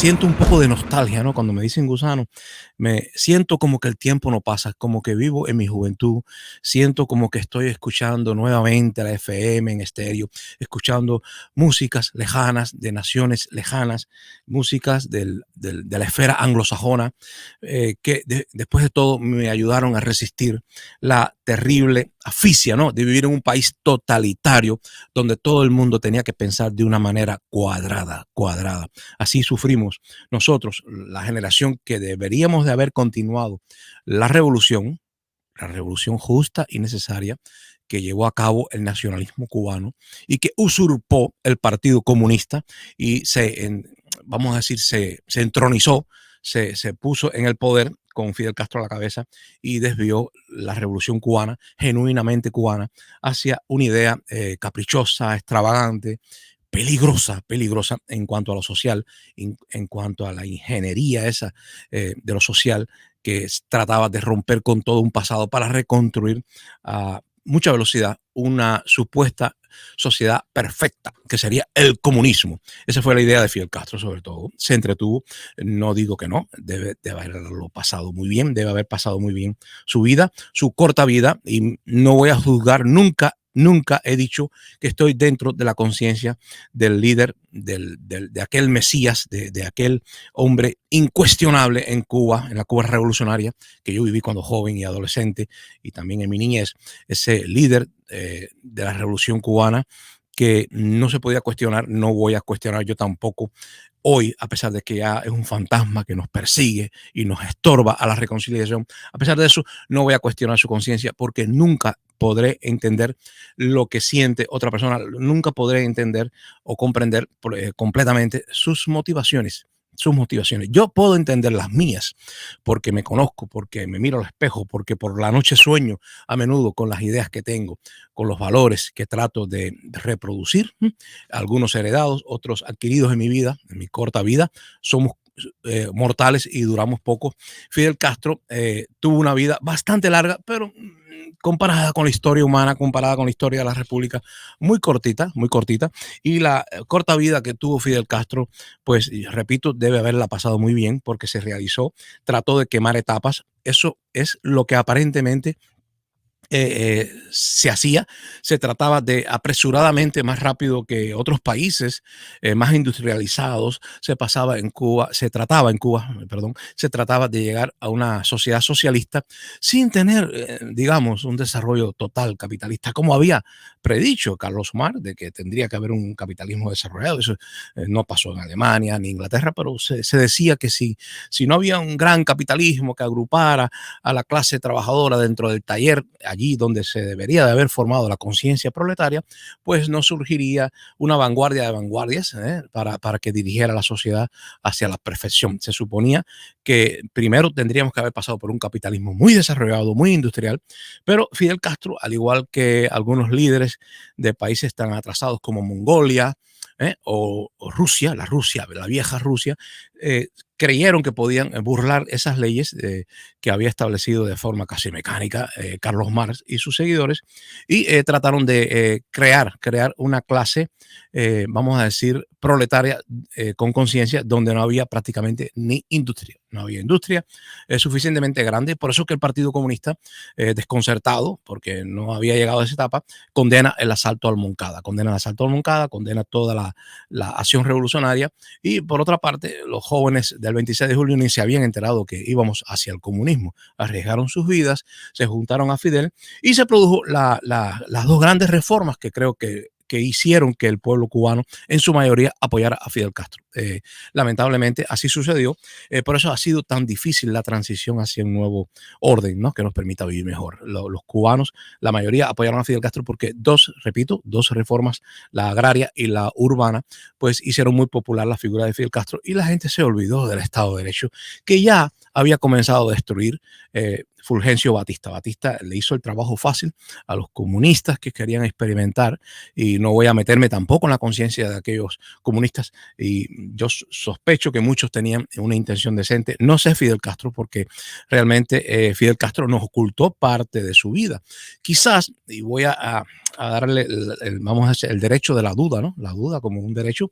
siento un poco de nostalgia, ¿no? Cuando me dicen gusano, me siento como que el tiempo no pasa, como que vivo en mi juventud, siento como que estoy escuchando nuevamente la FM en estéreo, escuchando músicas lejanas, de naciones lejanas, músicas de la esfera anglosajona, después de todo me ayudaron a resistir la terrible asfixia, ¿no? De vivir en un país totalitario donde todo el mundo tenía que pensar de una manera cuadrada. Así sufrimos nosotros, la generación que deberíamos de haber continuado la revolución justa y necesaria que llevó a cabo el nacionalismo cubano y que usurpó el Partido Comunista y vamos a decir, se entronizó, se puso en el poder con Fidel Castro a la cabeza y desvió la revolución cubana, genuinamente cubana, hacia una idea caprichosa, extravagante, peligrosa en cuanto a lo social, en cuanto a la ingeniería esa de lo social, que trataba de romper con todo un pasado para reconstruir a mucha velocidad una supuesta sociedad perfecta, que sería el comunismo. Esa fue la idea de Fidel Castro, sobre todo. Se entretuvo, no digo que no, debe haberlo pasado muy bien, debe haber pasado muy bien su vida, su corta vida, y no voy a juzgar nunca he dicho que estoy dentro de la conciencia del líder, de aquel Mesías, de aquel hombre incuestionable en Cuba, en la Cuba revolucionaria, que yo viví cuando joven y adolescente, y también en mi niñez, ese líder de la revolución cubana que no se podía cuestionar, no voy a cuestionar yo tampoco hoy, a pesar de que ya es un fantasma que nos persigue y nos estorba a la reconciliación. A pesar de eso, no voy a cuestionar su conciencia porque nunca podré entender lo que siente otra persona, nunca podré entender o comprender completamente sus motivaciones. Yo puedo entender las mías porque me conozco, porque me miro al espejo, porque por la noche sueño a menudo con las ideas que tengo, con los valores que trato de reproducir, algunos heredados, otros adquiridos en mi vida, en mi corta vida. Somos mortales y duramos poco. Fidel Castro tuvo una vida bastante larga, pero comparada con la historia humana, comparada con la historia de la República, muy cortita. Y la corta vida que tuvo Fidel Castro, pues repito, debe haberla pasado muy bien porque se realizó, trató de quemar etapas. Eso es lo que aparentemente se hacía, se trataba de apresuradamente, más rápido que otros países más industrializados, se trataba de llegar a una sociedad socialista sin tener, digamos, un desarrollo total capitalista, como había predicho Carlos Marx, de que tendría que haber un capitalismo desarrollado. Eso no pasó en Alemania ni Inglaterra, pero se decía que si no había un gran capitalismo que agrupara a la clase trabajadora dentro del taller, allí donde se debería de haber formado la conciencia proletaria, pues no surgiría una vanguardia de vanguardias para que dirigiera la sociedad hacia la perfección. Se suponía que primero tendríamos que haber pasado por un capitalismo muy desarrollado, muy industrial, pero Fidel Castro, al igual que algunos líderes de países tan atrasados como Mongolia, o Rusia, la vieja Rusia, creyeron que podían burlar esas leyes que había establecido de forma casi mecánica Carlos Marx y sus seguidores, y trataron de crear una clase, vamos a decir, proletaria con conciencia, donde no había prácticamente ni industria. No había industria suficientemente grande. Por eso que el Partido Comunista, desconcertado, porque no había llegado a esa etapa, condena el asalto al Moncada, condena toda la acción revolucionaria. Y por otra parte, los jóvenes del 26 de julio ni se habían enterado que íbamos hacia el comunismo. Arriesgaron sus vidas, se juntaron a Fidel y se produjo las dos grandes reformas que creo que hicieron que el pueblo cubano en su mayoría apoyara a Fidel Castro. Lamentablemente así sucedió, por eso ha sido tan difícil la transición hacia un nuevo orden, ¿no? Que nos permita vivir mejor. Los cubanos, la mayoría apoyaron a Fidel Castro porque dos reformas, la agraria y la urbana, pues hicieron muy popular la figura de Fidel Castro y la gente se olvidó del Estado de Derecho que ya había comenzado a destruir Fulgencio Batista. Batista le hizo el trabajo fácil a los comunistas que querían experimentar, y no voy a meterme tampoco en la conciencia de aquellos comunistas, y yo sospecho que muchos tenían una intención decente. No sé Fidel Castro, porque realmente Fidel Castro nos ocultó parte de su vida. Quizás, y voy a darle vamos a decir, el derecho de la duda, ¿no? La duda como un derecho,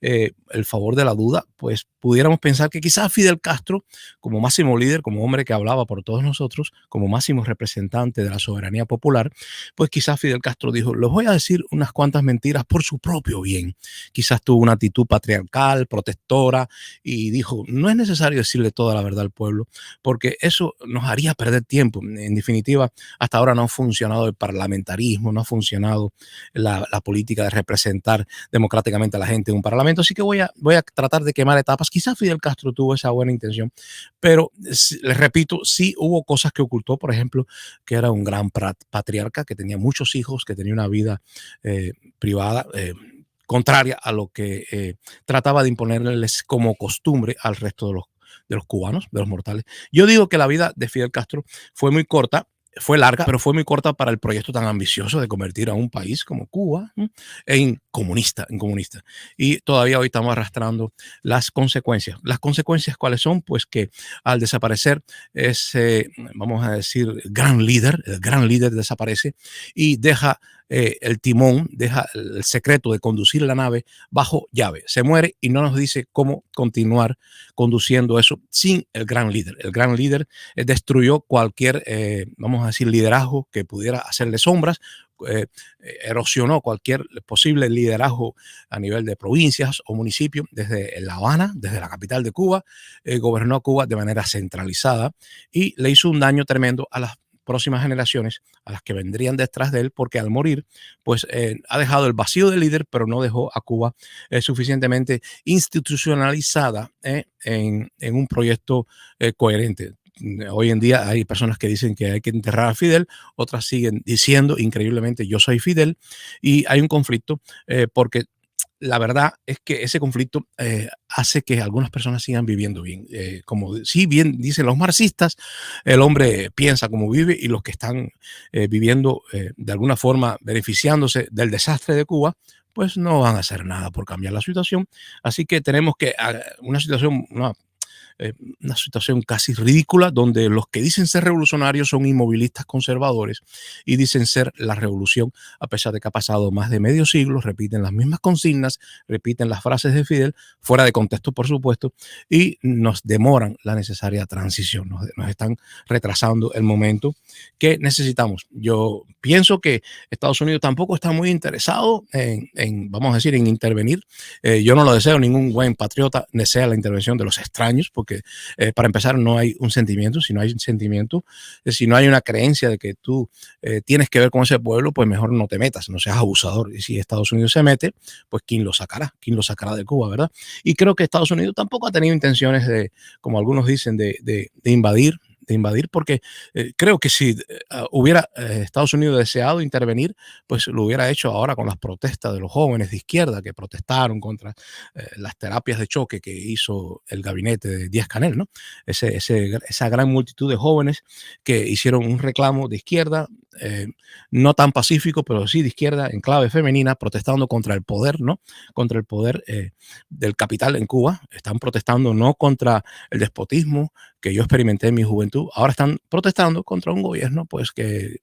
el favor de la duda, pues pudiéramos pensar que quizás Fidel Castro, como máximo líder, como hombre que hablaba por todos nosotros, como máximo representante de la soberanía popular, pues quizás Fidel Castro dijo: les voy a decir unas cuantas mentiras por su propio bien. Quizás tuvo una actitud patriarcal, protectora, y dijo: no es necesario decirle toda la verdad al pueblo, porque eso nos haría perder tiempo. En definitiva, hasta ahora no ha funcionado el parlamentarismo, no ha funcionado la política de representar democráticamente a la gente en un parlamento, así que voy a tratar de quemar etapas. Quizás Fidel Castro tuvo esa buena intención, pero les repito, sí hubo cosas que ocultó. Por ejemplo, que era un gran patriarca, que tenía muchos hijos, que tenía una vida privada contraria a lo que trataba de imponerles como costumbre al resto de los cubanos, de los mortales. Yo digo que la vida de Fidel Castro fue muy corta, fue larga, pero fue muy corta para el proyecto tan ambicioso de convertir a un país como Cuba en comunista, en comunista. Y todavía hoy estamos arrastrando las consecuencias. ¿Las consecuencias cuáles son? Pues que al desaparecer ese, vamos a decir, gran líder, el gran líder desaparece y deja el timón, deja el secreto de conducir la nave bajo llave. Se muere y no nos dice cómo continuar conduciendo eso sin el gran líder. El gran líder destruyó cualquier, vamos a decir, liderazgo que pudiera hacerle sombras, eh, erosionó cualquier posible liderazgo a nivel de provincias o municipios. Desde La Habana, desde la capital de Cuba, gobernó Cuba de manera centralizada y le hizo un daño tremendo a las próximas generaciones, a las que vendrían detrás de él, porque al morir, pues ha dejado el vacío del líder, pero no dejó a Cuba suficientemente institucionalizada en un proyecto coherente. Hoy en día hay personas que dicen que hay que enterrar a Fidel, otras siguen diciendo increíblemente: yo soy Fidel, y hay un conflicto porque la verdad es que ese conflicto hace que algunas personas sigan viviendo bien. Como sí bien dicen los marxistas, el hombre piensa como vive, y los que están viviendo de alguna forma beneficiándose del desastre de Cuba, pues no van a hacer nada por cambiar la situación. Así que tenemos que una situación, una situación casi ridícula, donde los que dicen ser revolucionarios son inmovilistas conservadores y dicen ser la revolución, a pesar de que ha pasado más de medio siglo, repiten las mismas consignas, repiten las frases de Fidel, fuera de contexto, por supuesto, y nos demoran la necesaria transición, nos están retrasando el momento que necesitamos. Yo pienso que Estados Unidos tampoco está muy interesado vamos a decir, en intervenir. Yo no lo deseo, ningún buen patriota desea la intervención de los extraños, porque para empezar no hay un sentimiento. Si no hay un sentimiento, si no hay una creencia de que tú tienes que ver con ese pueblo, pues mejor no te metas, no seas abusador. Y si Estados Unidos se mete, pues ¿quién lo sacará? ¿Quién lo sacará de Cuba, verdad? Y creo que Estados Unidos tampoco ha tenido intenciones de, como algunos dicen, de invadir, porque creo que si hubiera Estados Unidos deseado intervenir, pues lo hubiera hecho ahora con las protestas de los jóvenes de izquierda que protestaron contra las terapias de choque que hizo el gabinete de Díaz-Canel, ¿no? Esa gran multitud de jóvenes que hicieron un reclamo de izquierda, no tan pacífico, pero sí de izquierda, en clave femenina, protestando contra el poder, ¿no? Contra el poder del capital en Cuba. Están protestando no contra el despotismo que yo experimenté en mi juventud. Ahora están protestando contra un gobierno, pues, que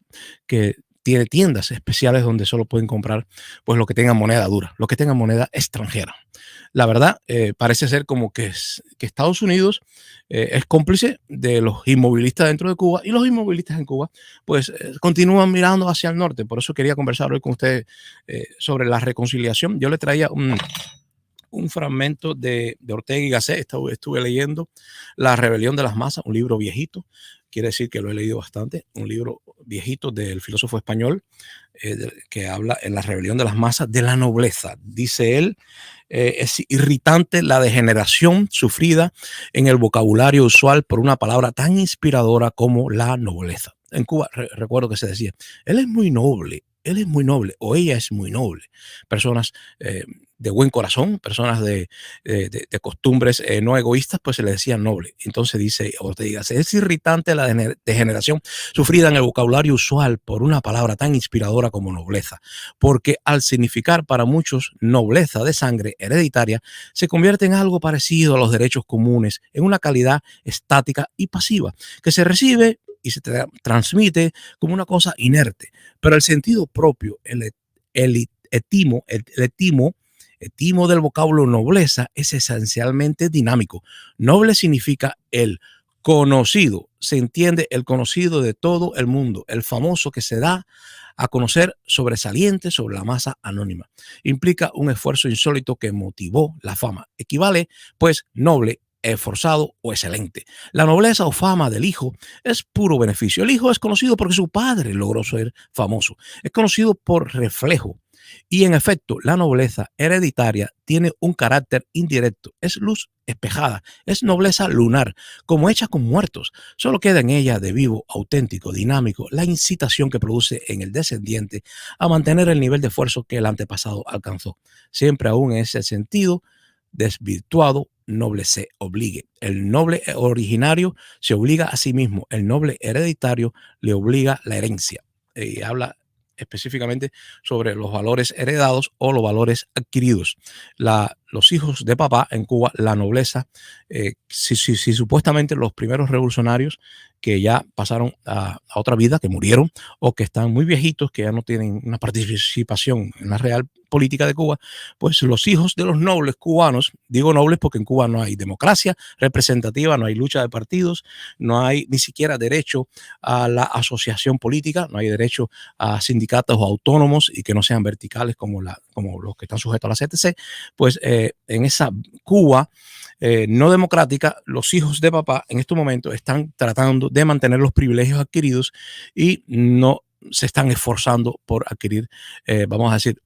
tiene tiendas especiales donde solo pueden comprar, pues, lo que tenga moneda dura, lo que tenga moneda extranjera. La verdad, parece ser como que Estados Unidos es cómplice de los inmovilistas dentro de Cuba, y los inmovilistas en Cuba, pues, continúan mirando hacia el norte. Por eso quería conversar hoy con usted sobre la reconciliación. Yo le traía un fragmento de Ortega y Gasset. Estuve leyendo La rebelión de las masas, un libro viejito, quiere decir que lo he leído bastante, un libro viejito del filósofo español que habla en La rebelión de las masas de la nobleza. Dice él: es irritante la degeneración sufrida en el vocabulario usual por una palabra tan inspiradora como la nobleza. En Cuba recuerdo que se decía: él es muy noble, o ella es muy noble. Personas de buen corazón, personas de costumbres no egoístas, pues se les decía noble. Entonces dice Ortega, es irritante la degeneración sufrida en el vocabulario usual por una palabra tan inspiradora como nobleza, porque al significar para muchos nobleza de sangre hereditaria, se convierte en algo parecido a los derechos comunes, en una calidad estática y pasiva, que se recibe y se transmite como una cosa inerte, pero el sentido propio, el etimo del vocablo nobleza es esencialmente dinámico. Noble significa el conocido, se entiende el conocido de todo el mundo, el famoso que se da a conocer sobresaliente sobre la masa anónima. Implica un esfuerzo insólito que motivó la fama. Equivale, pues, noble, esforzado o excelente. La nobleza o fama del hijo es puro beneficio. El hijo es conocido porque su padre logró ser famoso. Es conocido por reflejo. Y en efecto, la nobleza hereditaria tiene un carácter indirecto, es luz espejada, es nobleza lunar, como hecha con muertos. Solo queda en ella de vivo, auténtico, dinámico, la incitación que produce en el descendiente a mantener el nivel de esfuerzo que el antepasado alcanzó. Siempre aún en ese sentido, desvirtuado, noble se obligue. El noble originario se obliga a sí mismo, el noble hereditario le obliga la herencia. Y habla específicamente sobre los valores heredados o los valores adquiridos. Los hijos de papá en Cuba, la nobleza, si supuestamente los primeros revolucionarios que ya pasaron a otra vida, que murieron o que están muy viejitos, que ya no tienen una participación en la real política de Cuba, pues los hijos de los nobles cubanos, digo nobles porque en Cuba no hay democracia representativa, no hay lucha de partidos, no hay ni siquiera derecho a la asociación política, no hay derecho a sindicatos autónomos y que no sean verticales como los que están sujetos a la CTC, pues en esa Cuba no democrática, los hijos de papá en estos momentos están tratando de mantener los privilegios adquiridos y no se están esforzando por adquirir, vamos a decir,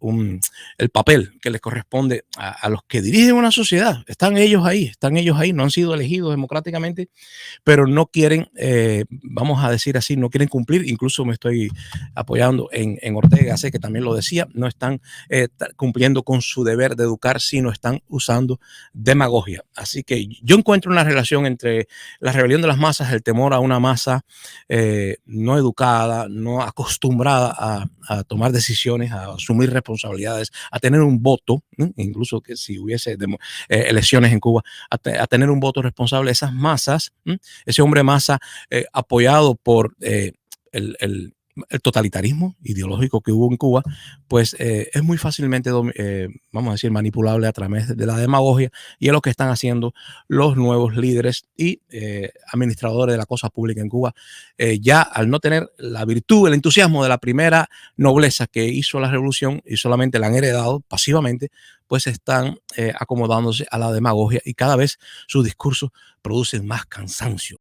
el papel que les corresponde a los que dirigen una sociedad. Están ellos ahí, no han sido elegidos democráticamente, pero no quieren, vamos a decir así, no quieren cumplir. Incluso me estoy apoyando en Ortega, sé que también lo decía, no están cumpliendo con su deber de educar, sino están usando demagogia. Así que yo encuentro una relación entre la rebelión de las masas, el temor a una masa no educada, no acostumbrada a tomar decisiones, a asumir responsabilidades, a tener un voto, incluso que si hubiese elecciones en Cuba, a tener un voto responsable. Esas masas, ese hombre masa apoyado por el totalitarismo ideológico que hubo en Cuba, pues es muy fácilmente, vamos a decir, manipulable a través de la demagogia, y es lo que están haciendo los nuevos líderes y administradores de la cosa pública en Cuba, ya al no tener la virtud, el entusiasmo de la primera nobleza que hizo la revolución y solamente la han heredado pasivamente, pues están acomodándose a la demagogia y cada vez sus discursos producen más cansancio.